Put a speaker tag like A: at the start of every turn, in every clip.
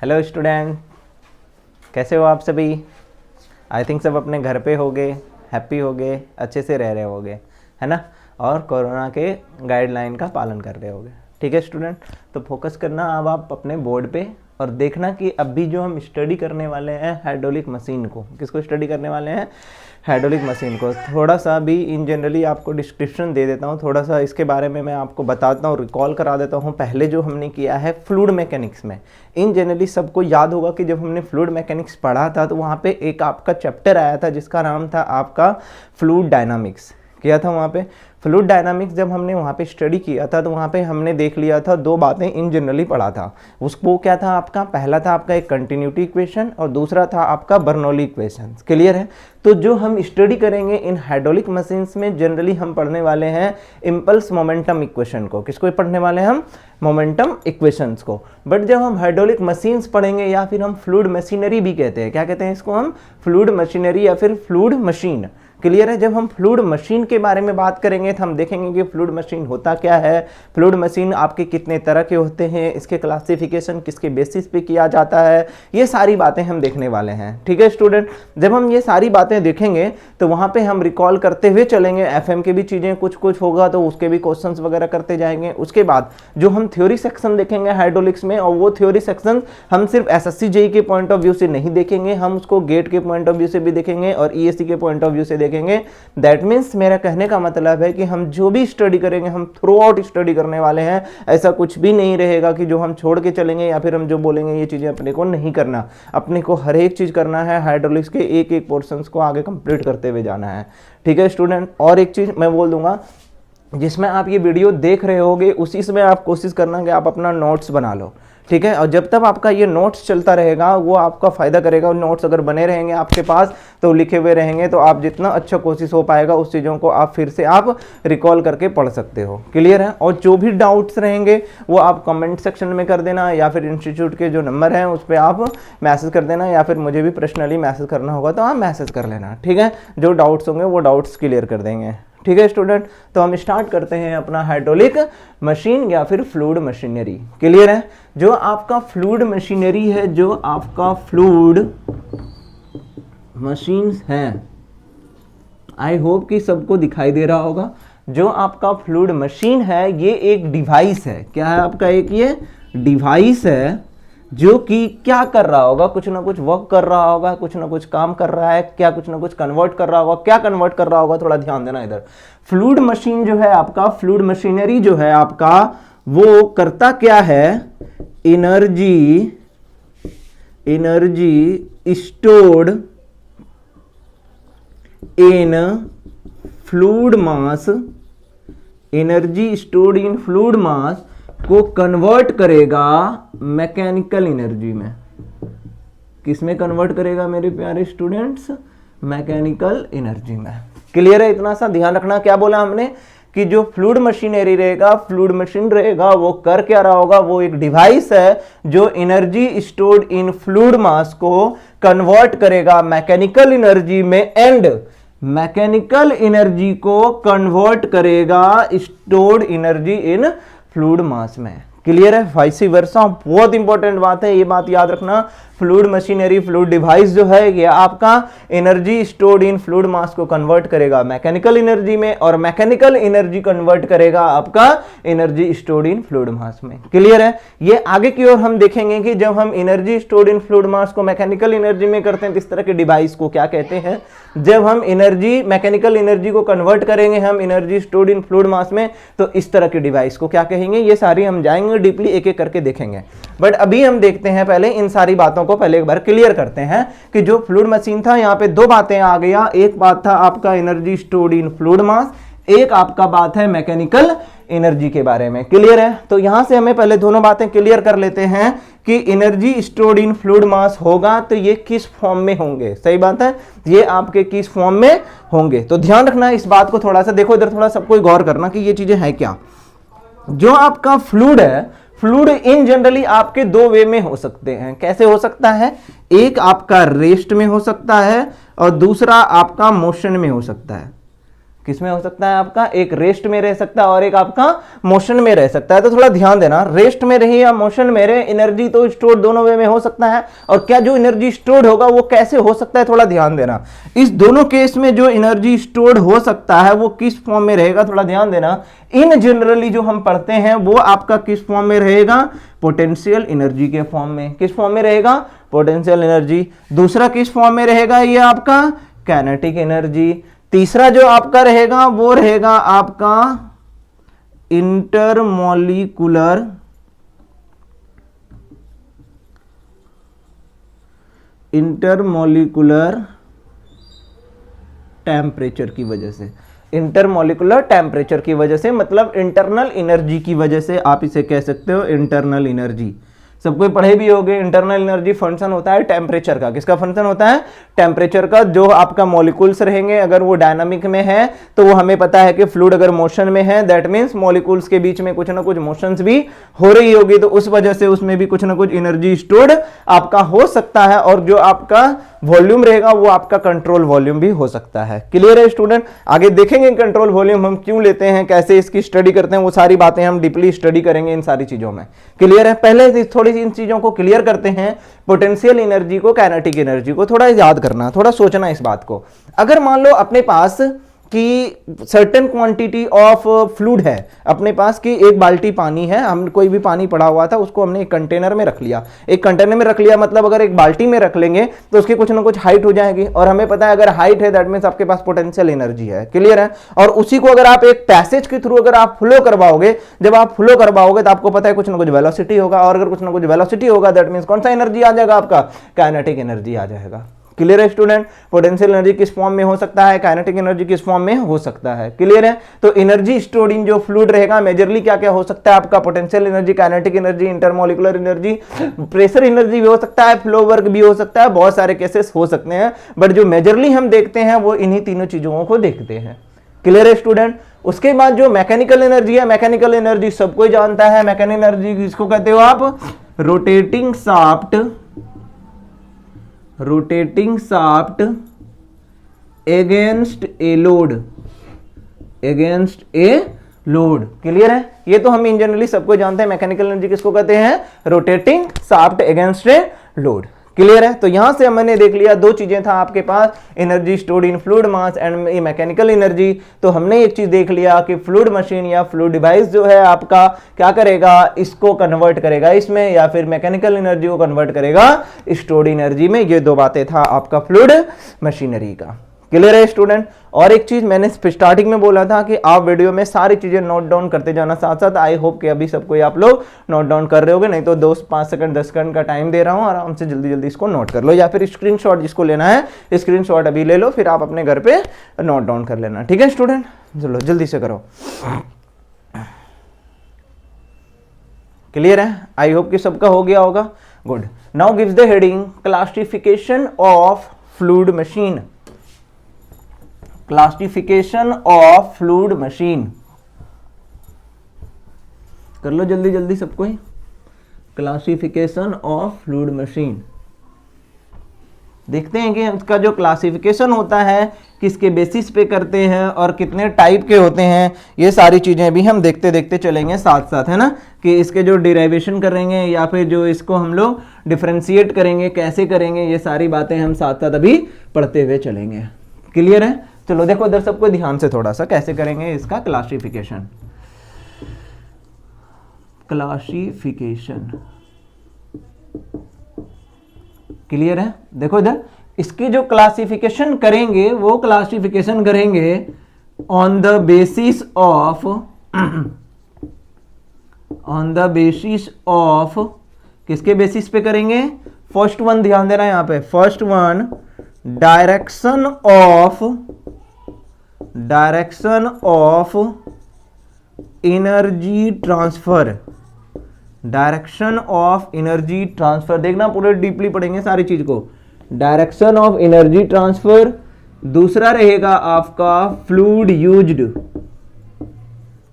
A: Hello student, कैसे हो आप सभी। आई थिंक सब अपने घर पे होगे, हैप्पी होगे, अच्छे से रह रहे होगे, है ना। और कोरोना के गाइडलाइन का पालन कर रहे होगे। ठीक है स्टूडेंट, तो फोकस करना अब आप अपने बोर्ड पे और देखना कि अभी जो हम स्टडी करने वाले हैं हाइड्रोलिक मशीन को, किसको स्टडी करने वाले हैं, हाइड्रोलिक मशीन को। थोड़ा सा भी इन जनरली आपको डिस्क्रिप्शन दे देता हूँ, थोड़ा सा इसके बारे में मैं आपको बताता हूँ, रिकॉल करा देता हूँ। पहले जो हमने किया है फ्लूइड मैकेनिक्स में, इन जनरली सबको याद होगा कि जब हमने फ्लूइड मैकेनिक्स पढ़ा था तो वहाँ पे एक आपका चैप्टर आया था जिसका नाम था आपका फ्लूइड डायनामिक्स। किया था वहाँ पे फ्लूइड डायनामिक्स। जब हमने वहाँ पे स्टडी किया था तो वहाँ पे हमने देख लिया था, दो बातें इन जनरली पढ़ा था। उसको क्या था आपका, पहला था आपका एक कंटिन्यूटी इक्वेशन और दूसरा था आपका बर्नौली इक्वेशन। क्लियर है। तो जो हम स्टडी करेंगे इन हाइड्रोलिक मशीन्स में जनरली हम पढ़ने वाले हैं इम्पल्स मोमेंटम इक्वेशन को। किसको पढ़ने वाले हैं हम, मोमेंटम इक्वेशंस को। बट जब हम हाइड्रोलिक मशीन्स पढ़ेंगे या फिर हम फ्लूइड मशीनरी भी कहते हैं, क्या कहते हैं इसको हम, फ्लूइड मशीनरी या फिर फ्लूइड मशीन। क्लियर है। जब हम फ्लूइड मशीन के बारे में बात करेंगे तो हम देखेंगे कि फ्लूइड मशीन होता क्या है, फ्लूइड मशीन आपके कितने तरह के होते हैं, इसके क्लासिफिकेशन किसके बेसिस पे किया जाता है, ये सारी बातें हम देखने वाले हैं। ठीक है स्टूडेंट, जब हम ये सारी बातें देखेंगे तो वहाँ पे हम रिकॉल करते हुए चलेंगे। एफएम के भी चीज़ें कुछ कुछ होगा तो उसके भी क्वेश्चंस वगैरह करते जाएंगे। उसके बाद जो हम थ्योरी सेक्शन देखेंगे हाइड्रोलिक्स में, और वो थ्योरी सेक्शन हम सिर्फ एसएससी जेईई के पॉइंट ऑफ व्यू से नहीं देखेंगे, हम उसको गेट के पॉइंट ऑफ व्यू से भी देखेंगे और ईएससी के पॉइंट ऑफ व्यू से देखेंगे। दैट मीन्स मेरा कहने का मतलब है कि हम जो भी स्टडी करेंगे हम थ्रू आउट स्टडी करने वाले हैं। ऐसा कुछ भी नहीं रहेगा कि जो हम छोड़ के चलेंगे या फिर हम जो बोलेंगे ये चीज़ें अपने को नहीं करना। अपने को हर एक चीज़ करना है, हाइड्रोलिक्स के एक एक पोर्शंस को आगे कंप्लीट करते हुए जाना है। ठीक है स्टूडेंट, और एक चीज़ मैं बोल दूंगा, जिसमें आप ये वीडियो देख रहे होगे उसी समय आप कोशिश करना कि आप अपना नोट्स बना लो। ठीक है, और जब तक आपका ये नोट्स चलता रहेगा वो आपका फ़ायदा करेगा। नोट्स अगर बने रहेंगे आपके पास तो लिखे हुए रहेंगे तो आप जितना अच्छा कोशिश हो पाएगा उस चीज़ों को आप फिर से आप रिकॉल करके पढ़ सकते हो। क्लियर है। और जो भी डाउट्स रहेंगे वो आप कमेंट सेक्शन में कर देना या फिर इंस्टीट्यूट के जो नंबर हैं उस पर आप मैसेज कर देना, या फिर मुझे भी पर्सनली मैसेज करना होगा तो आप मैसेज कर लेना। ठीक है, जो डाउट्स होंगे वो डाउट्स क्लियर कर देंगे। ठीक है स्टूडेंट, तो हम स्टार्ट करते हैं अपना हाइड्रोलिक मशीन या फिर फ्लूइड मशीनरी। क्लियर है। जो आपका फ्लूइड मशीनरी है, जो आपका फ्लूइड मशीन्स हैं, आई होप कि सबको दिखाई दे रहा होगा। जो आपका फ्लूइड मशीन है ये एक डिवाइस है। क्या है आपका, एक ये डिवाइस है जो कि क्या कर रहा होगा, कुछ ना कुछ वर्क कर रहा होगा, कुछ ना कुछ काम कर रहा है, क्या कुछ ना कुछ कन्वर्ट कर रहा होगा। क्या कन्वर्ट कर रहा होगा, थोड़ा ध्यान देना इधर। फ्लूइड मशीन जो है आपका, फ्लूइड मशीनरी जो है आपका, वो करता क्या है, energy stored in fluid mass, energy stored in fluid mass को कन्वर्ट करेगा मैकेनिकल एनर्जी में। किस में कन्वर्ट करेगा मेरे प्यारे स्टूडेंट्स, मैकेनिकल एनर्जी में। क्लियर है। इतना सा ध्यान रखना। क्या बोला हमने कि जो फ्लूइड मशीनरी रहेगा, फ्लूइड मशीन रहेगा, वो कर क्या रहा होगा, वो एक डिवाइस है जो energy stored in fluid mass को कन्वर्ट करेगा मैकेनिकल एनर्जी में, एंड मैकेनिकल एनर्जी को कन्वर्ट करेगा स्टोर्ड एनर्जी इन फ्लूइड मास में। क्लियर है। वाइस वर्सा बहुत इंपॉर्टेंट बात है, ये बात याद रखना। फ्लूइड मशीनरी, फ्लूइड डिवाइस जो है ये आपका energy stored in fluid mass को कन्वर्ट करेगा मैकेनिकल एनर्जी में, और मैकेनिकल एनर्जी कन्वर्ट करेगा आपका एनर्जी स्टोर्ड इन फ्लूइड मास में। क्लियर है। ये आगे की ओर हम देखेंगे कि जब हम energy stored in fluid mass को मैकेनिकल एनर्जी में करते हैं तो इस तरह के डिवाइस को क्या कहते हैं। जब हम एनर्जी, मैकेनिकल एनर्जी को कन्वर्ट करेंगे हम एनर्जी स्टोर्ड इन फ्लूइड मास में तो इस तरह के डिवाइस को क्या कहेंगे। ये सारी हम जाएंगे डीपली, एक एक करके देखेंगे। बट अभी हम देखते हैं, पहले इन सारी बातों को पहले एक बार क्लियर करते हैं कि जो फ्लूइड मशीन था यहाँ पे दो बातें आ गया। एक बात था आपका एनर्जी स्टोर्ड इन फ्लूइड मास, एक आपका बात है मैकेनिकल एनर्जी के बारे में। क्लियर है। तो यहां से हमें पहले दोनों बातें क्लियर कर लेते हैं कि एनर्जी स्टोर्ड इन फ्लूइड मास होगा तो ये किस फॉर्म में होंगे। सही बात है, ये आपके किस फॉर्म में होंगे। तो ध्यान रखना इस बात को, थोड़ा सा देखो इधर, थोड़ा सबको गौर करना कि ये चीजें हैं क्या। जो आपका फ्लूइड है, फ्लूइड इन जनरली आपके दो वे में हो सकते हैं। कैसे हो सकता है, एक आपका रेस्ट में हो सकता है और दूसरा आपका मोशन में हो सकता है। किसमें हो सकता है आपका, एक रेस्ट में रह सकता है और एक आपका मोशन में रह सकता है। तो थोड़ा ध्यान देना, रेस्ट में रहे या मोशन में रहे, एनर्जी तो स्टोर दोनों वे में हो सकता है। और क्या जो एनर्जी स्टोर्ड होगा वो कैसे हो सकता है, थोड़ा ध्यान देना। इस दोनों केस में जो एनर्जी स्टोर्ड हो सकता है वो किस फॉर्म में रहेगा, थोड़ा ध्यान देना। इन जनरली जो हम पढ़ते हैं वो आपका किस फॉर्म में रहेगा, पोटेंशियल एनर्जी के फॉर्म में। किस फॉर्म में रहेगा, पोटेंशियल एनर्जी। दूसरा किस फॉर्म में रहेगा, ये आपका काइनेटिक एनर्जी। तीसरा जो आपका रहेगा वो रहेगा आपका इंटरमॉलिक्यूलर टेम्परेचर की वजह से। इंटरमॉलिक्यूलर टेम्परेचर की वजह से मतलब इंटरनल एनर्जी की वजह से आप इसे कह सकते हो इंटरनल एनर्जी। सबको पढ़े भी होंगे, इंटरनल एनर्जी फंक्शन होता है टेम्परेचर का। किसका फंक्शन होता है, टेम्परेचर का। जो आपका मॉलिक्यूल्स रहेंगे अगर वो डायनामिक में है तो वो हमें पता है कि फ्लूइड अगर मोशन में है दैट मींस मॉलिक्यूल्स के बीच में कुछ ना कुछ मोशंस भी हो रही होगी, तो उस वजह से उसमें भी कुछ ना कुछ एनर्जी स्टोर्ड आपका हो सकता है। और जो आपका वॉल्यूम रहेगा वो आपका कंट्रोल वॉल्यूम भी हो सकता है। क्लियर है स्टूडेंट? आगे देखेंगे कंट्रोल वॉल्यूम हम क्यों लेते हैं, कैसे इसकी स्टडी करते हैं, वो सारी बातें हम डीपली स्टडी करेंगे इन सारी चीजों में। क्लियर है? पहले थोड़ी इन चीजों को क्लियर करते हैं। पोटेंशियल एनर्जी को, काइनेटिक एनर्जी को थोड़ा याद करना, थोड़ा सोचना इस बात को। अगर मान लो अपने पास कि सर्टेन क्वांटिटी ऑफ फ्लूइड है अपने पास, कि एक बाल्टी पानी है, हम कोई भी पानी पड़ा हुआ था उसको हमने एक कंटेनर में रख लिया। एक कंटेनर में रख लिया मतलब अगर एक बाल्टी में रख लेंगे तो उसकी कुछ ना कुछ हाइट हो जाएगी, और हमें पता है अगर हाइट है दैट मींस आपके पास पोटेंशियल एनर्जी है। क्लियर है? और उसी को अगर आप एक पैसेज के थ्रू अगर आप फ्लो करवाओगे, जब आप फ्लो करवाओगे तो आपको पता है कुछ ना कुछ वेलोसिटी होगा, और अगर कुछ ना कुछ वेलोसिटी होगा दैट मींस कौन सा एनर्जी आ जाएगा आपका, काइनेटिक एनर्जी आ जाएगा। क्लियर है स्टूडेंट? पोटेंशियल एनर्जी किस फॉर्म में हो सकता है, काइनेटिक एनर्जी किस फॉर्म में हो सकता है। क्लियर है? तो एनर्जी स्टोर्ड इन जो फ्लूइड रहेगा मेजरली क्या क्या हो सकता है आपका, potential energy, kinetic energy, intermolecular energy, pressure energy भी हो सकता है, फ्लो वर्क भी हो सकता है, बहुत सारे केसेस हो सकते हैं, बट जो मेजरली हम देखते हैं वो इन्हीं तीनों चीजों को देखते हैं। क्लियर है स्टूडेंट? उसके बाद जो मैकेनिकल एनर्जी है, मैकेनिकल एनर्जी सबको जानता है। मैकेनिकल एनर्जी किसको कहते हो आप, rotating shaft against a load. Clear है? ये तो हम इन जनरली सबको जानते हैं। मैकेनिकल एनर्जी किसको कहते हैं, rotating shaft against a load. Clear है? तो यहां से हमने देख लिया दो चीजें था आपके पास, energy stored in fluid mass and mechanical energy. तो हमने एक चीज देख लिया कि फ्लूइड मशीन या फ्लूइड डिवाइस जो है आपका क्या करेगा, इसको कन्वर्ट करेगा इसमें, या फिर मैकेनिकल एनर्जी को कन्वर्ट करेगा स्टोर्ड एनर्जी में। ये दो बातें था आपका फ्लूइड मशीनरी का। क्लियर है स्टूडेंट? और एक चीज मैंने स्टार्टिंग में बोला था कि आप वीडियो में सारी चीजें नोट डाउन करते जाना साथ साथ। आई होप कि अभी सब कोई आप लोग नोट डाउन कर रहे होगे, नहीं तो 2-5 सेकंड 10 सेकंड का टाइम दे रहा हूं, आराम से जल्दी जल्दी इसको नोट कर लो, या फिर स्क्रीनशॉट जिसको लेना है स्क्रीनशॉट अभी ले लो, फिर आप अपने घर पे नोट डाउन कर लेना। ठीक है स्टूडेंट? चलो जल्दी से करो। क्लियर है? आई होप कि सबका हो गया होगा। Good. Now gives the heading classification of fluid machine. Classification of fluid machine, कर लो जल्दी जल्दी सबको ही। क्लासिफिकेशन ऑफ फ्लूइड मशीन देखते हैं कि इसका जो क्लासिफिकेशन होता है किसके बेसिस पे करते हैं और कितने टाइप के होते हैं, ये सारी चीजें भी हम देखते देखते चलेंगे साथ साथ, है ना। कि इसके जो डिराइवेशन करेंगे या फिर जो इसको हम लोग डिफरेंशिएट करेंगे कैसे करेंगे, ये सारी बातें हम साथ साथ अभी पढ़ते हुए चलेंगे। क्लियर है? चलो देखो इधर सबको ध्यान से थोड़ा सा कैसे करेंगे इसका क्लासिफिकेशन। क्लियर है? देखो इधर इसकी जो क्लासिफिकेशन करेंगे वो क्लासिफिकेशन करेंगे ऑन द बेसिस ऑफ किसके बेसिस पे करेंगे? फर्स्ट वन ध्यान देना यहां पे, first one direction of energy transfer. Direction of energy transfer देखना, पूरे डीपली पढ़ेंगे सारी चीज को। Direction of energy transfer. दूसरा रहेगा आपका फ्लूइड यूज्ड,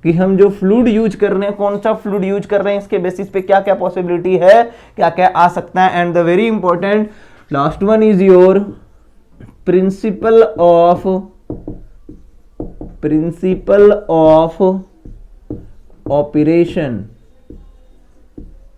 A: कि हम जो फ्लूइड यूज कर रहे हैं, कौन सा फ्लूइड यूज कर रहे हैं, इसके बेसिस पे क्या क्या पॉसिबिलिटी है, क्या क्या आ सकता है। And the very important last one is your principle of principle of operation,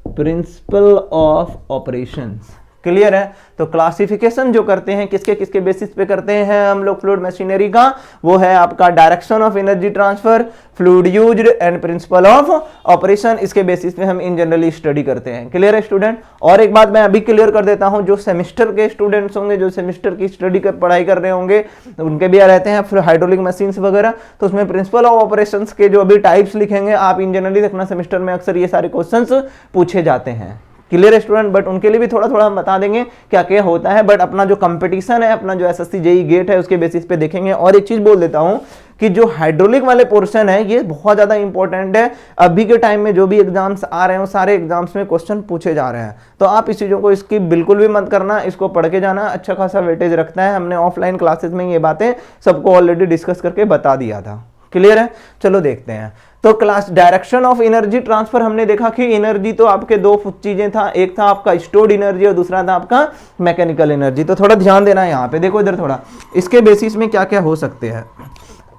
A: principle of operations. Clear है? तो क्लासिफिकेशन जो करते हैं किसके किसके बेसिस पे करते हैं हम लोग फ्लूइड मशीनरी का, वो है आपका direction of energy transfer, fluid used and principle of operation. इसके बेसिस पे हम इन जनरली स्टडी करते हैं। क्लियर है स्टूडेंट? और एक बात मैं अभी क्लियर कर देता हूं, जो सेमेस्टर के स्टूडेंट्स होंगे, जो सेमेस्टर की स्टडी कर पढ़ाई कर रहे होंगे, उनके भी रहते हैं फिर हाइड्रोलिक मशीन्स वगैरह, तो उसमें प्रिंसिपल ऑफ ऑपरेशंस के जो अभी टाइप्स लिखेंगे आप इन जनरली देखना, सेमेस्टर में अक्सर ये सारे क्वेश्चंस पूछे जाते हैं। क्लियर है स्टूडेंट? बट उनके लिए भी थोड़ा थोड़ा हम बता देंगे क्या क्या होता है, बट अपना जो कंपटीशन है, अपना जो एसएससी जेईई गेट है, उसके बेसिस पे देखेंगे। और एक चीज बोल देता हूं कि जो हाइड्रोलिक वाले पोर्शन है ये बहुत ज्यादा इंपॉर्टेंट है। अभी के टाइम में जो भी एग्जाम्स आ रहे हैं सारे एग्जाम्स में क्वेश्चन पूछे जा रहे हैं, तो आप इस चीजों को इसकी बिल्कुल भी मत करना, इसको पढ़ के जाना, अच्छा खासा वेटेज रखता है। हमने ऑफलाइन क्लासेस में ये बातें सबको ऑलरेडी डिस्कस करके बता दिया था। क्लियर है? चलो देखते हैं। तो class direction of energy transfer हमने देखा कि एनर्जी तो आपके दो चीजें था, एक था आपका स्टोर्ड एनर्जी और दूसरा था आपका मैकेनिकल एनर्जी। तो थोड़ा ध्यान देना है यहाँ पे, देखो इधर थोड़ा, इसके बेसिस में क्या क्या हो सकते हैं।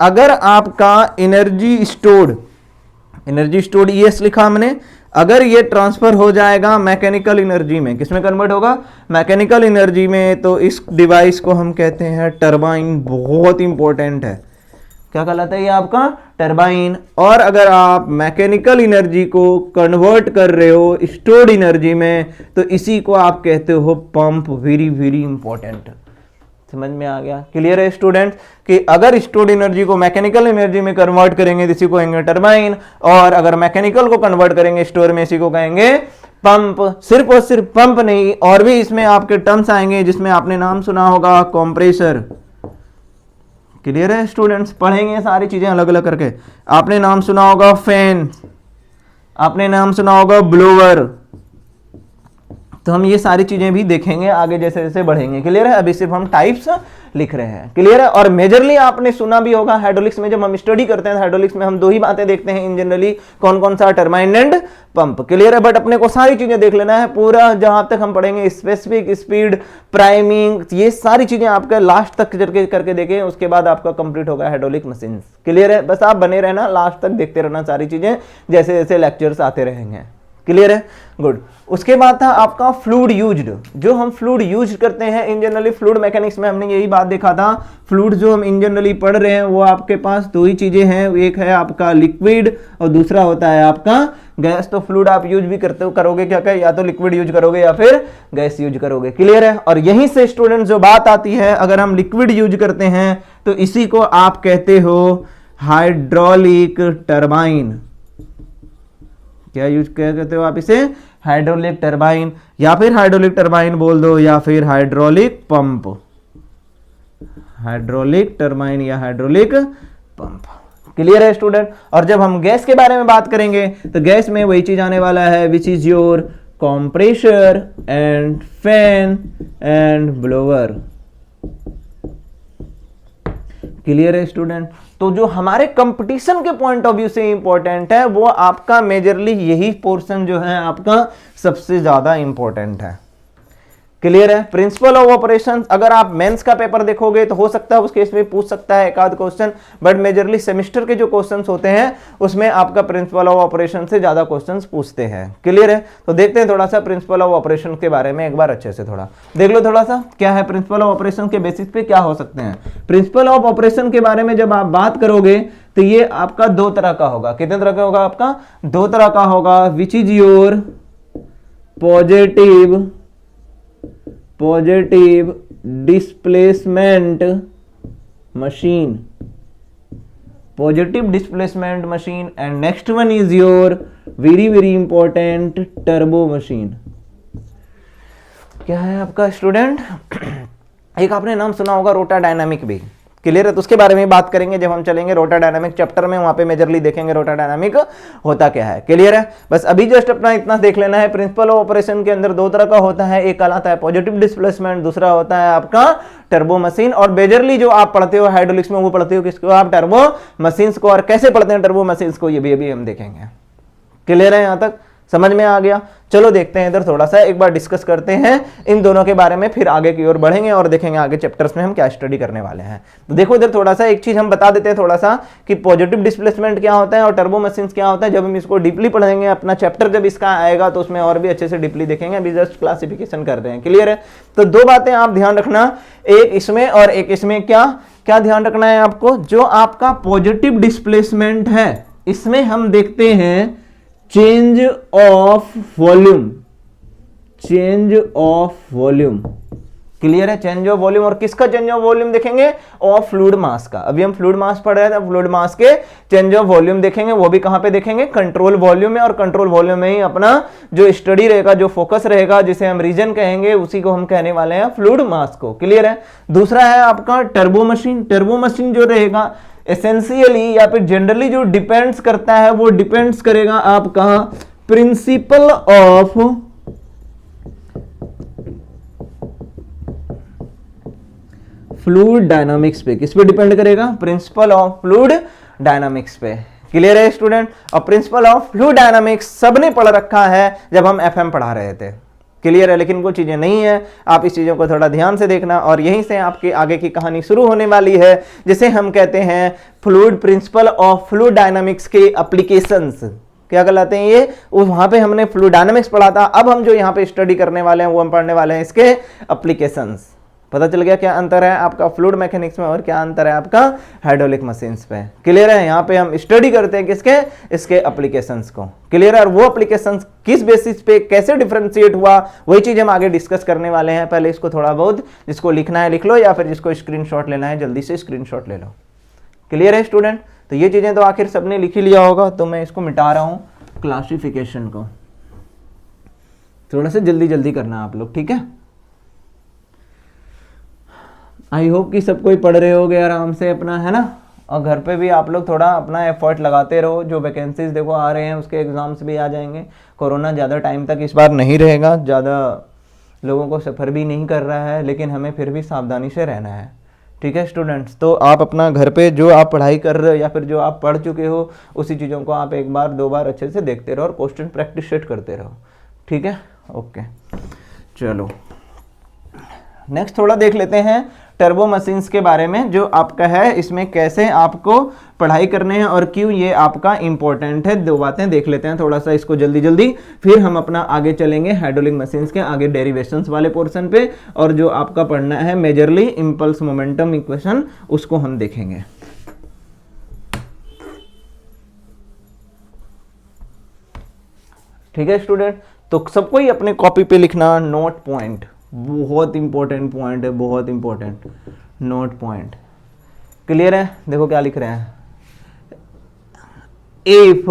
A: अगर आपका एनर्जी स्टोर्ड ES लिखा हमने, अगर ये ट्रांसफर हो जाएगा मैकेनिकल एनर्जी में, किसमें कन्वर्ट होगा? मैकेनिकल एनर्जी में, तो इस डिवाइस को हम कहते हैं टरबाइन। बहुत इंपॉर्टेंट है, क्या कहलाता है ये आपका? टरबाइन। और अगर आप मैकेनिकल एनर्जी को कन्वर्ट कर रहे हो स्टोर्ड एनर्जी में, तो इसी को आप कहते हो पंप। वेरी वेरी इंपॉर्टेंट, समझ में आ गया? क्लियर है स्टूडेंट? कि अगर स्टोर्ड एनर्जी को मैकेनिकल एनर्जी में कन्वर्ट करेंगे तो इसी को कहेंगे टरबाइन, और अगर मैकेनिकल को कन्वर्ट करेंगे स्टोर में, इसी को कहेंगे पंप। सिर्फ और सिर्फ पंप नहीं, और भी इसमें आपके टर्म्स आएंगे जिसमें आपने नाम सुना होगा कंप्रेसर। क्लियर है स्टूडेंट्स? पढ़ेंगे सारी चीजें अलग अलग करके। आपने नाम सुना होगा फैन, आपने नाम सुना होगा ब्लोअर। तो हम ये सारी चीजें भी देखेंगे आगे जैसे जैसे बढ़ेंगे। क्लियर है? अभी सिर्फ हम टाइप्स लिख रहे हैं। क्लियर है? और मेजरली आपने सुना भी होगा हाइड्रोलिक्स में, जब हम स्टडी करते हैं हाइड्रोलिक्स में हम दो ही बातें देखते हैं इन जनरली, कौन कौन सा? Turbine and pump. क्लियर है? बट अपने को सारी चीजें देख लेना है पूरा, जहां तक हम पढ़ेंगे स्पेसिफिक, स्पीड, प्राइमिंग, ये सारी चीजें आपका लास्ट तक करके देखें, उसके बाद आपका कंप्लीट होगा हाइड्रोलिक मशीन। क्लियर है? बस आप बने रहना, लास्ट तक देखते रहना सारी चीजें जैसे जैसे लेक्चर्स आते रहेंगे। क्लियर है? गुड। उसके बाद था आपका फ्लूइड यूज्ड। जो हम फ्लूइड यूज करते हैं इन जनरली फ्लूइड मैकेनिक्स में हमने यही बात देखा था, फ्लूइड जो हम इन जनरली पढ़ रहे हैं वो आपके पास दो ही चीजें हैं, एक है आपका लिक्विड और दूसरा होता है आपका गैस। तो फ्लूइड आप यूज भी करोगे क्या क्या, या तो लिक्विड यूज करोगे या फिर गैस यूज करोगे। क्लियर है? और यहीं से स्टूडेंट जो बात आती है, अगर हम लिक्विड यूज करते हैं तो इसी को आप कहते हो हाइड्रोलिक टरबाइन। क्या यूज क्या कहते हो आप इसे? हाइड्रोलिक टरबाइन, या फिर हाइड्रोलिक टरबाइन बोल दो, या फिर हाइड्रोलिक पंप। हाइड्रोलिक टरबाइन या हाइड्रोलिक पंप। क्लियर है स्टूडेंट? और जब हम गैस के बारे में बात करेंगे तो गैस में वही चीज आने वाला है which is your compressor and fan and blower. Clear है स्टूडेंट? तो जो हमारे कंपटीशन के पॉइंट ऑफ व्यू से इंपॉर्टेंट है वो आपका मेजरली यही पोर्शन जो है आपका सबसे ज्यादा इंपॉर्टेंट है। क्लियर है? प्रिंसिपल ऑफ ऑपरेशन, अगर आप मेंस का पेपर देखोगे तो हो सकता है उस केस में पूछ सकता है एक आध क्वेश्चन, बट मेजरली सेमेस्टर के जो क्वेश्चंस होते हैं उसमें आपका प्रिंसिपल ऑफ ऑपरेशन से ज्यादा क्वेश्चंस पूछते हैं। क्लियर है? तो देखते हैं थोड़ा सा प्रिंसिपल ऑफ ऑपरेशन के बारे में एक बार अच्छे से थोड़ा देख लो, थोड़ा सा क्या है प्रिंसिपल ऑफ ऑपरेशन के बेसिस पे क्या हो सकते हैं। प्रिंसिपल ऑफ ऑपरेशन के बारे में जब आप बात करोगे तो ये आपका दो तरह का होगा। कितने तरह का होगा आपका? दो तरह का होगा। Which is your positive displacement machine, positive displacement machine, and next one is your very very important turbo machine. क्या है आपका स्टूडेंट? एक आपने नाम सुना होगा रोटा डायनामिक भी। क्लियर है? तो उसके बारे में बात करेंगे जब हम चलेंगे रोटा डायनामिक चैप्टर में, वहां पे मेजरली देखेंगे रोटा डायनामिक होता क्या है। क्लियर है? बस अभी जस्ट अपना इतना देख लेना है। प्रिंसिपल ऑफ ऑपरेशन के अंदर दो तरह का होता है, एक कहलाता है पॉजिटिव डिस्प्लेसमेंट, दूसरा होता है आपका टर्बो मशीन। और मेजरली जो आप पढ़ते हो हाइड्रोलिक्स में वो पढ़ते हो किसको? आप टर्बो मशीन्स को। और कैसे पढ़ते हैं टर्बो मशीन्स को ये भी अभी हम देखेंगे। क्लियर है? यहां तक समझ में आ गया। चलो देखते हैं इधर थोड़ा सा एक बार डिस्कस करते हैं इन दोनों के बारे में, फिर आगे की ओर बढ़ेंगे और देखेंगे आगे चैप्टर्स में हम क्या स्टडी करने वाले हैं। तो देखो इधर थोड़ा सा एक चीज हम बता देते हैं थोड़ा सा कि पॉजिटिव डिस्प्लेसमेंट क्या होता है और टर्बो मशीन्स क्या होता है। जब हम इसको डीपली पढ़ेंगे, अपना चैप्टर जब इसका आएगा तो उसमें और भी अच्छे से डीपली देखेंगे, अभी जस्ट क्लासिफिकेशन कर रहे हैं। क्लियर है? तो दो बातें आप ध्यान रखना, एक इसमें और एक इसमें। क्या क्या ध्यान रखना है आपको? जो आपका पॉजिटिव डिस्प्लेसमेंट है इसमें हम देखते हैं change of volume, change of volume. Clear है? चेंज ऑफ वॉल्यूम, और किसका चेंज ऑफ वॉल्यूम देखेंगे? ऑफ फ्लूइड मास का। अभी हम फ्लूइड मास पढ़ रहे थे, फ्लूइड मास के चेंज ऑफ वॉल्यूम देखेंगे। वो भी कहां पे देखेंगे? कंट्रोल वॉल्यूम में। और कंट्रोल वॉल्यूम में ही अपना जो स्टडी रहेगा, जो फोकस रहेगा, जिसे हम रीजन कहेंगे, उसी को हम कहने वाले हैं फ्लूइड मास को। क्लियर है? दूसरा है आपका टर्बो मशीन। टर्बो मशीन जो रहेगा एसेंशियली या फिर जनरली जो डिपेंड्स करता है, वो डिपेंड्स करेगा आपका प्रिंसिपल ऑफ फ्लूइड डायनामिक्स पे। किस पे डिपेंड करेगा? प्रिंसिपल ऑफ फ्लूइड डायनामिक्स पे। क्लियर है स्टूडेंट? और प्रिंसिपल ऑफ फ्लूइड डायनामिक्स सबने पढ़ रखा है जब हम एफएम पढ़ा रहे थे। क्लियर है? लेकिन वो चीजें नहीं है, आप इस चीजों को थोड़ा ध्यान से देखना। और यहीं से आपकी आगे की कहानी शुरू होने वाली है, जिसे हम कहते हैं fluid principle of fluid dynamics के एप्लीकेशंस। क्या कहलाते हैं ये? वहां पे हमने फ्लूइड डायनामिक्स पढ़ा था, अब हम जो यहाँ पे स्टडी करने वाले हैं वो हम पढ़ने वाले हैं इसके एप्लीकेशंस। पता चल गया क्या अंतर है आपका फ्लूइड मैकेनिक्स में और क्या अंतर है आपका हाइड्रोलिक मशीन्स पे। क्लियर है? यहाँ पे हम स्टडी करते हैं किसके? इसके एप्लीकेशंस को। क्लियर है? और वो एप्लीकेशंस किस बेसिस पे कैसे डिफरेंशिएट हुआ, वही चीज हम आगे डिस्कस करने वाले हैं। पहले इसको थोड़ा बहुत, जिसको लिखना है लिख लो, या फिर जिसको स्क्रीनशॉट लेना है जल्दी से स्क्रीनशॉट ले लो। क्लियर है स्टूडेंट? तो ये चीजें तो आखिर सबने लिख ही लिया होगा, तो मैं इसको मिटा रहा हूं क्लासिफिकेशन को। थोड़ा सा जल्दी जल्दी करना आप लोग, ठीक है? आई होप कि सब कोई पढ़ रहे होगे आराम से अपना, है ना? और घर पे भी आप लोग थोड़ा अपना एफर्ट लगाते रहो। जो वैकेंसीज देखो आ रहे हैं उसके एग्जाम्स भी आ जाएंगे। कोरोना ज़्यादा टाइम तक इस बार नहीं रहेगा, ज़्यादा लोगों को सफ़र भी नहीं कर रहा है, लेकिन हमें फिर भी सावधानी से रहना है। ठीक है स्टूडेंट्स? तो आप अपना घर पे जो आप पढ़ाई कर रहे हो या फिर जो आप पढ़ चुके हो, उसी चीज़ों को आप एक बार दो बार अच्छे से देखते रहो और क्वेश्चन प्रैक्टिस सेट करते रहो। ठीक है? ओके, चलो नेक्स्ट थोड़ा देख लेते हैं टर्बो मशीन्स के बारे में, जो आपका है इसमें कैसे आपको पढ़ाई करने हैं और क्यों ये आपका इंपॉर्टेंट है। दो बातें देख लेते हैं थोड़ा सा इसको जल्दी जल्दी, फिर हम अपना आगे चलेंगे हाइड्रोलिक मशीन्स के आगे डेरिवेशंस वाले पोर्शन पे, और जो आपका पढ़ना है मेजरली इंपल्स मोमेंटम इक्वेशन, उसको हम देखेंगे। ठीक है स्टूडेंट? तो सबको ही अपने कॉपी पे लिखना नोट पॉइंट, बहुत इंपॉर्टेंट पॉइंट है, बहुत इंपॉर्टेंट नोट पॉइंट। क्लियर है? देखो क्या लिख रहे हैं, if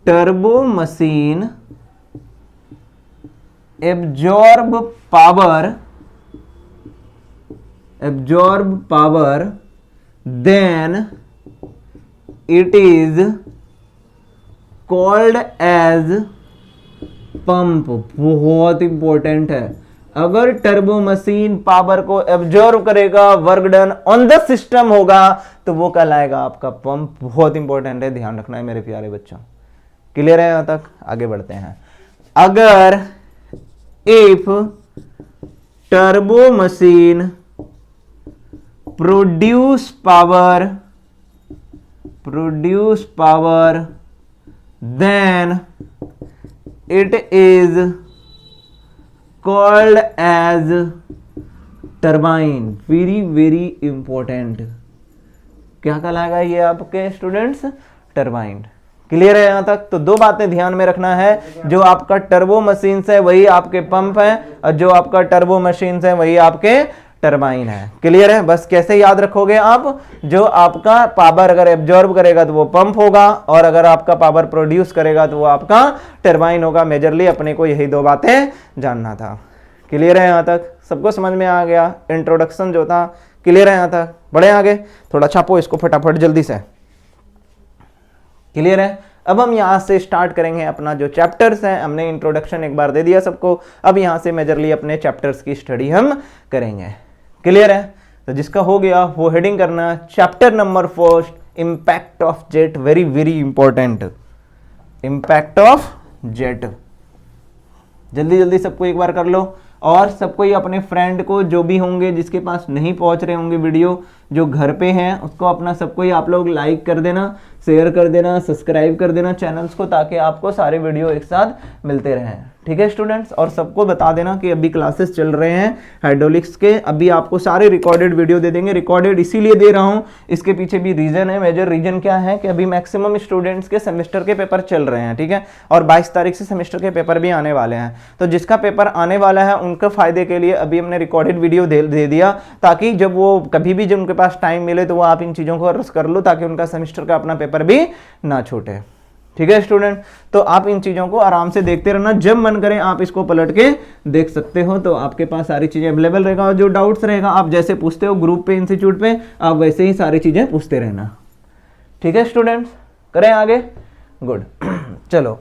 A: turbo machine absorb power then it is called as pump. बहुत इंपॉर्टेंट है। अगर टर्बो मशीन पावर को एब्जॉर्ब करेगा, work done on the system होगा, तो वो कहलाएगा आपका पंप। बहुत इंपॉर्टेंट है, ध्यान रखना है मेरे प्यारे बच्चों। क्लियर है? यहां तक आगे बढ़ते हैं। अगर if turbo machine produce power then it is called as turbine। Very very important. क्या कहलाएगा ये आपके स्टूडेंट्स? टरबाइन। क्लियर है यहां तक? तो दो बातें ध्यान में रखना है, जो आपका टर्बो मशीन है वही आपके पंप है, और जो आपका टर्बो मशीन है वही आपके टरबाइन है। क्लियर है? बस कैसे याद रखोगे आप, जो आपका पावर अगर एब्जॉर्ब करेगा तो वो पंप होगा, और अगर आपका पावर प्रोड्यूस करेगा तो वो आपका टरबाइन होगा। मेजरली अपने को यही दो बातें जानना था। क्लियर है? यहां तक सबको समझ में आ गया? इंट्रोडक्शन जो था क्लियर है यहां तक? बढ़े आगे, थोड़ा छापो इसको फटाफट जल्दी से। क्लियर है? अब हम यहां से स्टार्ट करेंगे अपना जो चैप्टर्स हैं। हमने इंट्रोडक्शन एक बार दे दिया सबको, अब यहां से मेजरली अपने चैप्टर्स की स्टडी हम करेंगे। क्लियर है? तो जिसका हो गया वो हेडिंग करना chapter number 4, impact of jet. Very very important. Impact of jet. जल्दी जल्दी सबको एक बार कर लो, और सबको ही अपने फ्रेंड को, जो भी होंगे जिसके पास नहीं पहुंच रहे होंगे वीडियो, जो घर पे हैं, उसको अपना सबको ही आप लोग लाइक कर देना, शेयर कर देना, सब्सक्राइब कर देना चैनल्स को, ताकि आपको सारे वीडियो एक साथ मिलते रहें। ठीक है स्टूडेंट्स, और सबको बता देना कि अभी क्लासेस चल रहे हैं हाइड्रोलिक्स के, अभी आपको सारे रिकॉर्डेड वीडियो दे देंगे। रिकॉर्डेड इसीलिए दे रहा हूँ, इसके पीछे भी रीजन है, मेजर रीजन क्या है कि अभी मैक्सिमम स्टूडेंट्स के सेमेस्टर के पेपर चल रहे हैं। ठीक है, और 22 तारीख से सेमेस्टर के पेपर भी आने वाले हैं, तो जिसका पेपर आने वाला है उनके फायदे के लिए अभी हमने रिकॉर्डेड वीडियो दे दिया, ताकि जब वो कभी भी जब उनके पास टाइम मिले तो वो आप इन चीज़ों को रस कर लो, ताकि उनका सेमेस्टर का अपना पेपर भी ना छूटे। ठीक है स्टूडेंट, तो आप इन चीज़ों को आराम से देखते रहना, जब मन करे आप इसको पलट के देख सकते हो, तो आपके पास सारी चीज़ें अवेलेबल रहेगा, और जो डाउट्स रहेगा आप जैसे पूछते हो ग्रुप पे, इंस्टीट्यूट पे, आप वैसे ही सारी चीज़ें पूछते रहना। ठीक है स्टूडेंट्स, करें आगे, गुड। चलो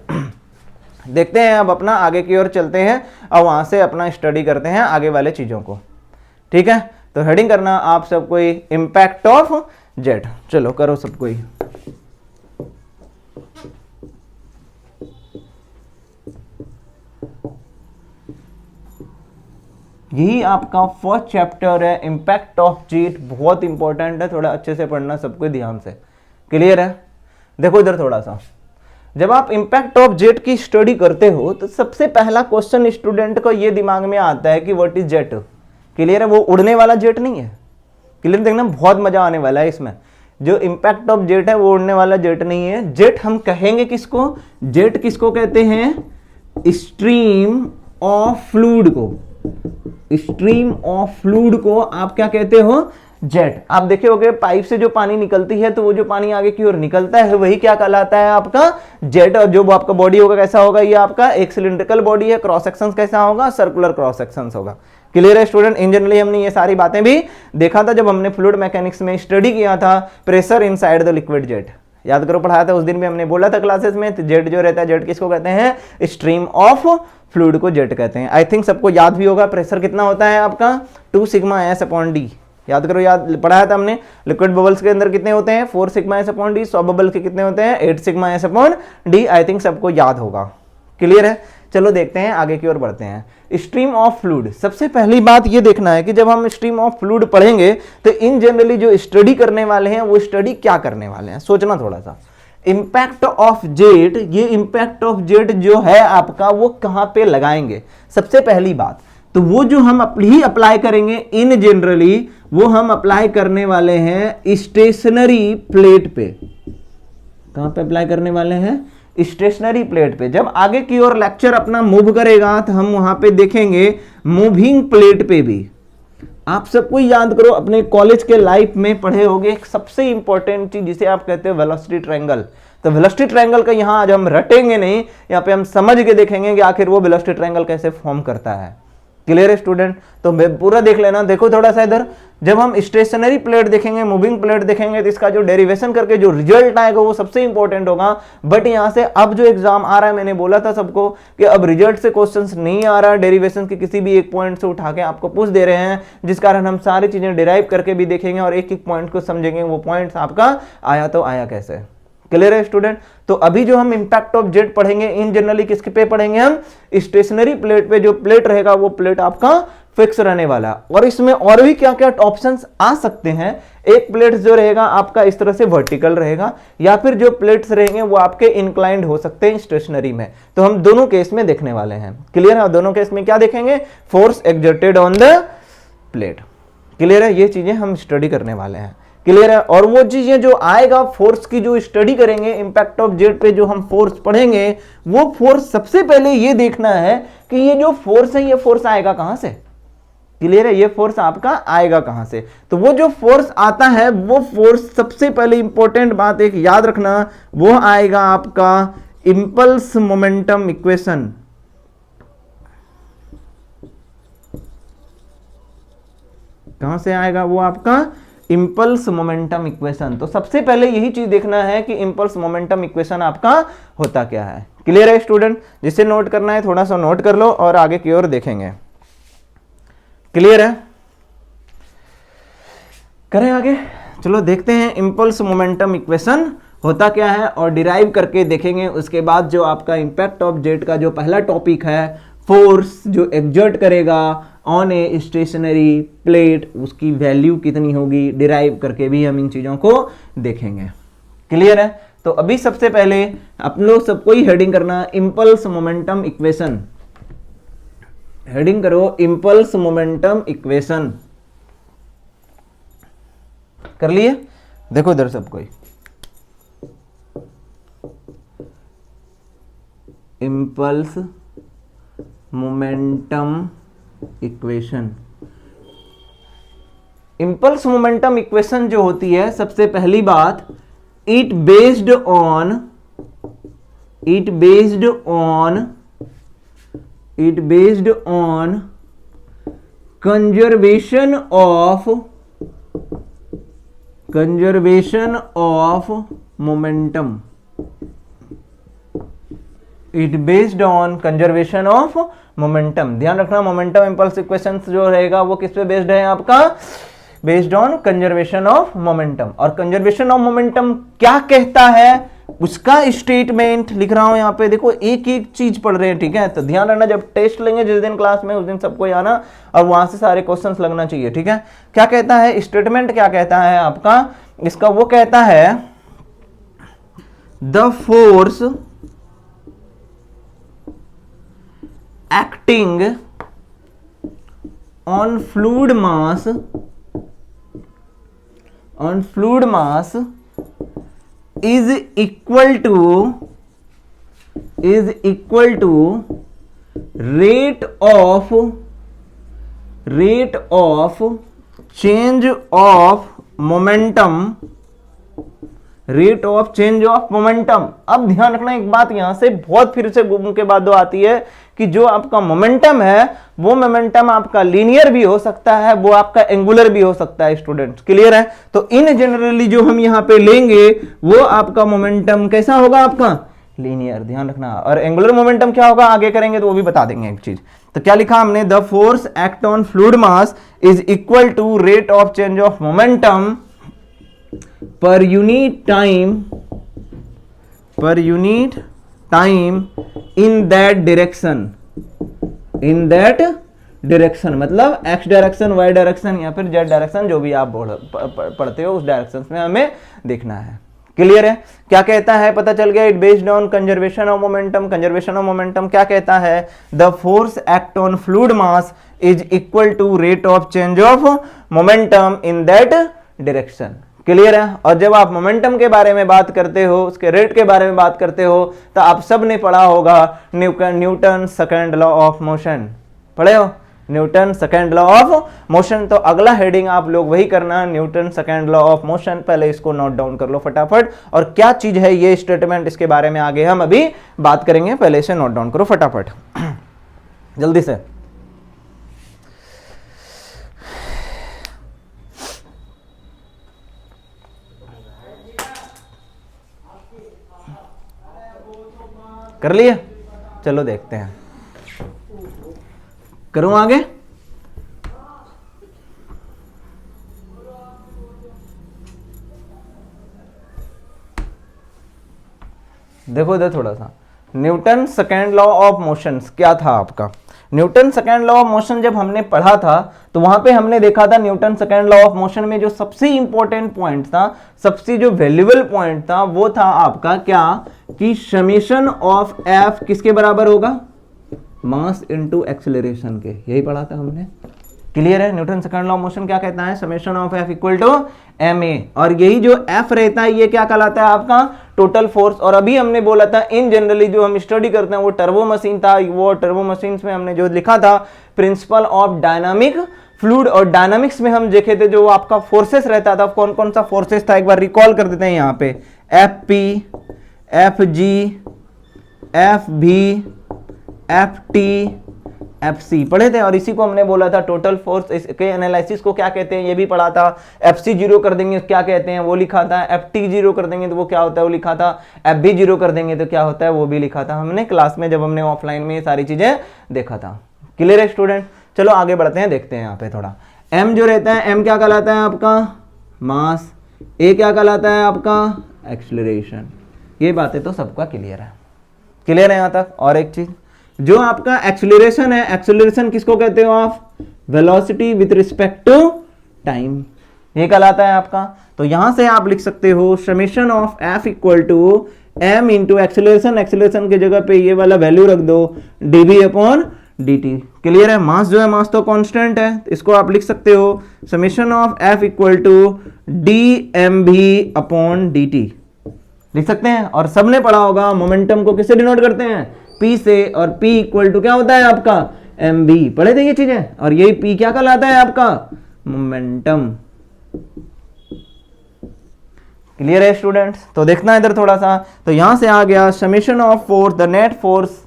A: देखते हैं, अब अपना आगे की ओर चलते हैं और वहाँ से अपना स्टडी करते हैं आगे वाले चीज़ों को। ठीक है, तो हेडिंग करना आप सबको ही इम्पैक्ट ऑफ जेट। चलो करो सबको ही। यही आपका फर्स्ट चैप्टर है, इम्पैक्ट ऑफ जेट। बहुत इंपॉर्टेंट है, थोड़ा अच्छे से पढ़ना सबको ध्यान से। क्लियर है? देखो इधर थोड़ा सा, जब आप इम्पैक्ट ऑफ जेट की स्टडी करते हो तो सबसे पहला क्वेश्चन स्टूडेंट को ये दिमाग में आता है कि व्हाट इज जेट। क्लियर है? वो उड़ने वाला जेट नहीं है। क्लियर? देखना बहुत मजा आने वाला है इसमें। जो इम्पैक्ट ऑफ जेट है वो उड़ने वाला जेट नहीं है। जेट हम कहेंगे किसको? जेट किसको कहते हैं? स्ट्रीम ऑफ फ्लूइड को। स्ट्रीम ऑफ फ्लूइड को आप क्या कहते हो? जेट। आप देखे होगे पाइप से जो पानी निकलती है, तो वो जो पानी आगे की ओर निकलता है वही क्या कहलाता है? आपका जेट। और जो आपका बॉडी होगा कैसा होगा? ये आपका एक सिलिंड्रिकल बॉडी है। क्रॉस सेक्शन कैसा होगा? सर्कुलर क्रॉस सेक्शन होगा। क्लियर है स्टूडेंट? इन जनरली हमने ये सारी बातें भी देखा था जब हमने फ्लूइड मैकेनिक्स में स्टडी किया था, pressure inside the liquid jet. याद करो, पढ़ाया था उस दिन भी हमने बोला था क्लासेस में। तो जेट जो रहता है, जेट किसको कहते हैं? स्ट्रीम ऑफ फ्लूइड को जेट कहते हैं। आई थिंक सबको याद भी होगा प्रेशर कितना होता है आपका? 2 सिग्मा एस अपॉन डी। याद करो, याद पढ़ाया था हमने। लिक्विड बबल्स के अंदर कितने होते हैं? 4 sigma S upon D. Salt bubble के कितने होते हैं? 8 sigma S upon D. I think सबको याद होगा। क्लियर है? चलो देखते हैं, आगे की ओर बढ़ते हैं। स्ट्रीम ऑफ फ्लूइड, सबसे पहली बात ये देखना है कि जब हम स्ट्रीम ऑफ फ्लूइड पढ़ेंगे तो इन जनरली जो स्टडी करने वाले हैं वो स्टडी क्या करने वाले हैं, सोचना थोड़ा सा। इम्पैक्ट ऑफ जेट, ये इम्पैक्ट ऑफ जेट जो है आपका, वो कहां पे लगाएंगे? सबसे पहली बात तो वो जो हम ही अप्लाई करेंगे इन जनरली, वो हम अप्लाई करने वाले हैं स्टेशनरी प्लेट पे। कहां पे अप्लाई करने वाले हैं? स्टेशनरी प्लेट पे। जब आगे की ओर लेक्चर अपना मूव करेगा तो हम वहां पे देखेंगे मूविंग प्लेट पे भी। आप सबको याद करो, अपने कॉलेज के लाइफ में पढ़े होंगे एक सबसे इंपॉर्टेंट चीज जिसे आप कहते हैं वेलोसिटी ट्रायंगल। तो वेलोसिटी ट्रायंगल का यहां आज हम रटेंगे नहीं, यहाँ पे हम समझ के देखेंगे कि आखिर वो वेलोसिटी ट्रायंगल कैसे फॉर्म करता है। क्लियर है स्टूडेंट? तो पूरा देख लेना। देखो थोड़ा सा इधर, जब हम स्टेशनरी प्लेट देखेंगे, मूविंग प्लेट देखेंगे, तो इसका जो डेरिवेशन करके जो रिजल्ट आएगा वो सबसे इंपॉर्टेंट होगा। बट यहां से अब जो एग्जाम आ रहा है, मैंने बोला था सबको कि अब रिजल्ट से क्वेश्चंस नहीं आ रहा, डेरिवेशन के किसी भी एक पॉइंट से उठा के आपको पूछ दे रहे हैं, जिस कारण हम सारी चीजें डिराइव करके भी देखेंगे और एक एक पॉइंट को समझेंगे, वो पॉइंट्स आपका आया तो आया कैसे। क्लियर है स्टूडेंट? तो अभी जो हम इंपैक्ट ऑफ जेट पढ़ेंगे, इन जनरली किसके पे पढ़ेंगे हम? स्टेशनरी प्लेट पे। जो प्लेट रहेगा वो प्लेट आपका फिक्स रहने वाला। और इसमें और भी क्या क्या ऑप्शंस आ सकते हैं। एक प्लेट जो रहेगा आपका इस तरह से वर्टिकल रहेगा, या फिर जो प्लेट्स रहेंगे वो आपके इंक्लाइंड हो सकते हैं स्टेशनरी में। तो हम दोनों केस में देखने वाले हैं। क्लियर है? दोनों केस में क्या देखेंगे? Force exerted on the plate. Clear है? ये चीजें हम स्टडी करने वाले हैं। क्लियर है? और वो चीजें जो आएगा फोर्स की, जो स्टडी करेंगे इंपैक्ट ऑफ जेट पे, जो हम फोर्स पढ़ेंगे, वो फोर्स सबसे पहले ये देखना है कि ये जो फोर्स है, ये फोर्स आएगा कहां से। क्लियर है? ये फोर्स आपका आएगा कहां से? तो वो जो फोर्स आता है, वो फोर्स सबसे पहले इंपॉर्टेंट बात एक याद रखना, वो आएगा आपका इंपल्स मोमेंटम इक्वेशन। कहां से आएगा? वो आपका इंपल्स मोमेंटम इक्वेशन। तो सबसे पहले यही चीज देखना है कि इंपल्स मोमेंटम इक्वेशन आपका होता क्या है। क्लियर है स्टूडेंट? जिसे नोट करना है थोड़ा सा नोट कर लो और आगे की ओर देखेंगे। क्लियर है? करें आगे? चलो देखते हैं इंपल्स मोमेंटम इक्वेशन होता क्या है और डिराइव करके देखेंगे। उसके बाद जो आपका इम्पैक्ट ऑफ जेट का जो पहला टॉपिक है, फोर्स जो एक्सर्ट करेगा ऑन ए स्टेशनरी प्लेट, उसकी वैल्यू कितनी होगी, डिराइव करके भी हम इन चीज़ों को देखेंगे। क्लियर है? तो अभी सबसे पहले आप लोग सबको ही हेडिंग करना इम्पल्स मोमेंटम इक्वेशन। हेडिंग करो इम्पल्स मोमेंटम इक्वेशन। कर लिए? देखो इधर सबको ही, impulse momentum equation. Impulse momentum equation जो होती है, सबसे पहली बात, it based on conservation of momentum. It based on conservation of momentum. ध्यान रखना, मोमेंटम इंपल्स इक्वेशंस जो रहेगा वो किस पे बेस्ड है आपका, based on conservation of momentum. और कंजर्वेशन ऑफ मोमेंटम क्या कहता है, उसका स्टेटमेंट लिख रहा हूं यहां पे। देखो एक एक चीज पढ़ रहे हैं, ठीक है? तो ध्यान रखना, जब टेस्ट लेंगे जिस दिन क्लास में, उस दिन सबको आना और वहां से सारे क्वेश्चंस लगना चाहिए, ठीक है? क्या कहता है स्टेटमेंट, क्या कहता है आपका इसका, वो कहता है the force acting on fluid mass is equal to rate of change of momentum। Rate of change of momentum. अब ध्यान रखना एक बात, यहां से बहुत फिर से घूम के बाद आती है कि जो आपका मोमेंटम है वो मोमेंटम आपका लीनियर भी हो सकता है, वो आपका एंगुलर भी हो सकता है स्टूडेंट्स। क्लियर है? तो इन जनरली जो हम यहां पे लेंगे वो आपका मोमेंटम कैसा होगा, आपका लीनियर। ध्यान रखना। और एंगुलर मोमेंटम क्या होगा आगे करेंगे तो वो भी बता देंगे एक चीज। तो क्या लिखा हमने, the force act on fluid mass is equal to rate of change of momentum per unit time in that direction। मतलब x डायरेक्शन, y डायरेक्शन या फिर z डायरेक्शन, जो भी आप पढ़ते हो उस डायरेक्शन में हमें देखना है। क्लियर है? क्या कहता है पता चल गया, it based on conservation of momentum. Conservation of momentum क्या कहता है, the force act on fluid mass is equal to rate of change of momentum in that direction. Clear है? और जब आप मोमेंटम के बारे में बात करते हो, उसके रेट के बारे में बात करते हो, तो आप सब ने पढ़ा होगा Newton second law of motion. पढ़े हो Newton second law of motion? तो अगला हेडिंग आप लोग वही करना, Newton second law of motion. पहले इसको नोट डाउन कर लो फटाफट। और क्या चीज है ये स्टेटमेंट, इसके बारे में आगे हम अभी बात करेंगे, पहले इसे नोट डाउन करो फटाफट जल्दी से। कर लिए? चलो देखते हैं, करूं आगे। देखो इधर थोड़ा सा, Newton second law of motion क्या था आपका। Newton second law of motion जब हमने पढ़ा था तो वहां पे हमने देखा था Newton second law of motion में जो सबसे इंपॉर्टेंट पॉइंट था, सबसे जो वैल्यूएबल पॉइंट था, वो था आपका क्या, कि समेशन ऑफ एफ किसके बराबर होगा, मास इनटू एक्सेलरेशन के। यही पढ़ा था हमने। क्लियर है? Newton second law of motion क्या कहता है, summation of F equal to m a. और यही जो एफ रहता है ये क्या कहलाता है आपका, टोटल फोर्स। और अभी हमने बोला था इन जनरली जो हम स्टडी करते हैं वो टर्बो मशीन था। वो टर्बो मशीन में हमने जो लिखा था प्रिंसिपल ऑफ डायनामिक फ्लूइड, और डायनामिक्स में हम देखे थे जो आपका फोर्सेस रहता था, कौन कौन सा फोर्सेस था एक बार रिकॉल कर देते हैं यहाँ पे, F P, F G, F भी, एफ टी, एफ सी पढ़े थे। और इसी को हमने बोला था टोटल फोर्स। इसके एनालिसिस को क्या कहते हैं ये भी पढ़ा था। एफ सी जीरो कर देंगे क्या कहते हैं वो लिखा था, एफ टी जीरो कर देंगे तो वो क्या होता है वो लिखा था, एफ बी जीरो कर देंगे तो क्या होता है वो भी लिखा था हमने क्लास में जब हमने ऑफलाइन में ये सारी चीजें देखा था। क्लियर है स्टूडेंट? चलो आगे बढ़ते हैं, देखते हैं यहाँ पे थोड़ा। एम जो रहता है, एम क्या कहलाता है आपका, मास। ए क्या कहलाता है आपका, एक्सेलरेशन। ये बातें तो सबका क्लियर है, क्लियर है यहाँ तक। और एक चीज, जो आपका एक्सेलरेशन है, एक्सेलरेशन किसको कहते हो आप? Velocity with respect to time, ये कहलाता है आपका। तो यहां से आप लिख सकते हो summation of F equal to m into acceleration, acceleration की जगह पे ये वाला वैल्यू रख दो dv अपॉन dt। क्लियर है। मास जो है, मास तो कांस्टेंट है, इसको आप लिख सकते हो summation of F equal to dmv upon dt, लिख सकते हैं। और सबने पढ़ा होगा मोमेंटम को किससे डिनोट करते हैं? p से, और p इक्वल टू क्या होता है आपका? mv, पढ़े थे ये चीजें। और यही p क्या कहलाता है आपका? मोमेंटम। क्लियर है स्टूडेंट्स? तो देखना इधर थोड़ा सा, तो यहां से आ गया summation of force, the net force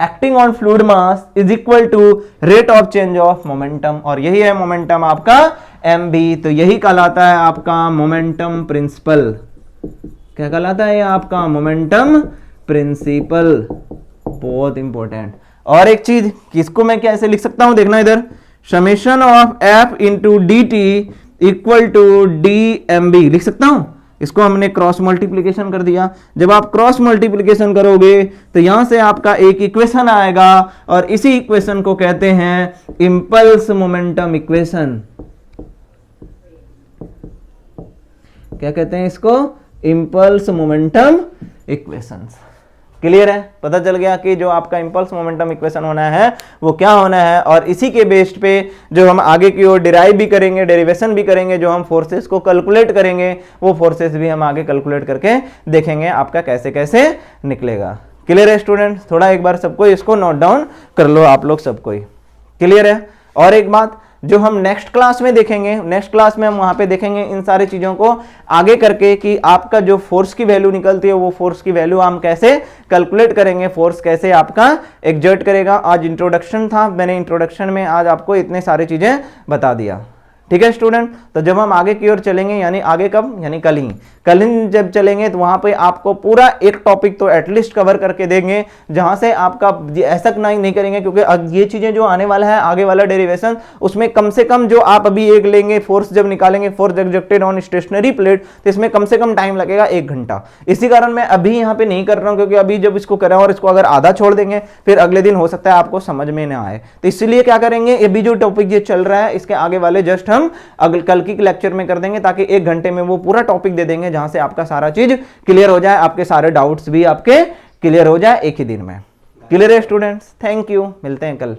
A: acting on fluid mass is equal to rate of change of momentum, और यही है मोमेंटम आपका mv। तो यही कहलाता है आपका मोमेंटम प्रिंसिपल। क्या कहलाता है ये आपका? Momentum principle. बहुत इंपॉर्टेंट। और एक चीज, किसको मैं कैसे लिख सकता हूं, देखना इधर, summation of F into d t equal to d m v लिख सकता हूं। इसको हमने क्रॉस मल्टीप्लीकेशन कर दिया। जब आप क्रॉस मल्टीप्लीकेशन करोगे तो यहां से आपका एक इक्वेशन आएगा, और इसी इक्वेशन को कहते हैं इंपल्स मोमेंटम इक्वेशन। क्या कहते हैं इसको? Impulse momentum equations. क्लियर है? पता चल गया कि जो आपका इंपल्स मोमेंटम इक्वेशन होना है वो क्या होना है। और इसी के बेस्ड पे जो हम आगे की ओर डिराइव भी करेंगे, डेरिवेशन भी करेंगे, जो हम फोर्सेस को कैलकुलेट करेंगे, वो फोर्सेस भी हम आगे कैलकुलेट करके देखेंगे आपका कैसे कैसे निकलेगा। क्लियर है स्टूडेंट? थोड़ा एक बार सबको इसको नोट डाउन कर लो आप लोग सबको ही। क्लियर है? और एक बात जो हम नेक्स्ट क्लास में देखेंगे, नेक्स्ट क्लास में हम वहां पे देखेंगे इन सारी चीजों को आगे करके कि आपका जो फोर्स की वैल्यू निकलती है वो फोर्स की वैल्यू हम कैसे कैलकुलेट करेंगे, फोर्स कैसे आपका एग्जर्ट करेगा। आज इंट्रोडक्शन था, मैंने इंट्रोडक्शन में आज आपको इतने सारी चीजें बता दिया। ठीक है स्टूडेंट? तो जब हम आगे की ओर चलेंगे, यानी आगे कब, यानी कल ही जब चलेंगे, तो वहां पे आपको पूरा एक टॉपिक तो एटलीस्ट कवर करके देंगे, जहां से आपका ऐसा नहीं करेंगे, क्योंकि ये चीजें जो आने वाला है आगे वाला डेरिवेशन, उसमें कम से कम जो आप अभी एक लेंगे, फोर्स जब निकालेंगे, force exerted on stationary plate, तो इसमें कम से कम टाइम लगेगा 1 घंटा। इसी कारण मैं अभी यहाँ पे नहीं कर रहा हूँ, क्योंकि अभी जब इसको करें और इसको अगर आधा छोड़ देंगे फिर अगले दिन हो सकता है आपको समझ में ना आए। तो इसलिए क्या करेंगे, अभी जो टॉपिक ये चल रहा है इसके आगे वाले जस्ट हम अगले कल की लेक्चर में कर देंगे, ताकि 1 घंटे में वो पूरा टॉपिक दे देंगे, जहां से आपका सारा चीज क्लियर हो जाए, आपके सारे डाउट्स भी आपके क्लियर हो जाए एक ही दिन में। क्लियर है स्टूडेंट्स? थैंक यू, मिलते हैं कल।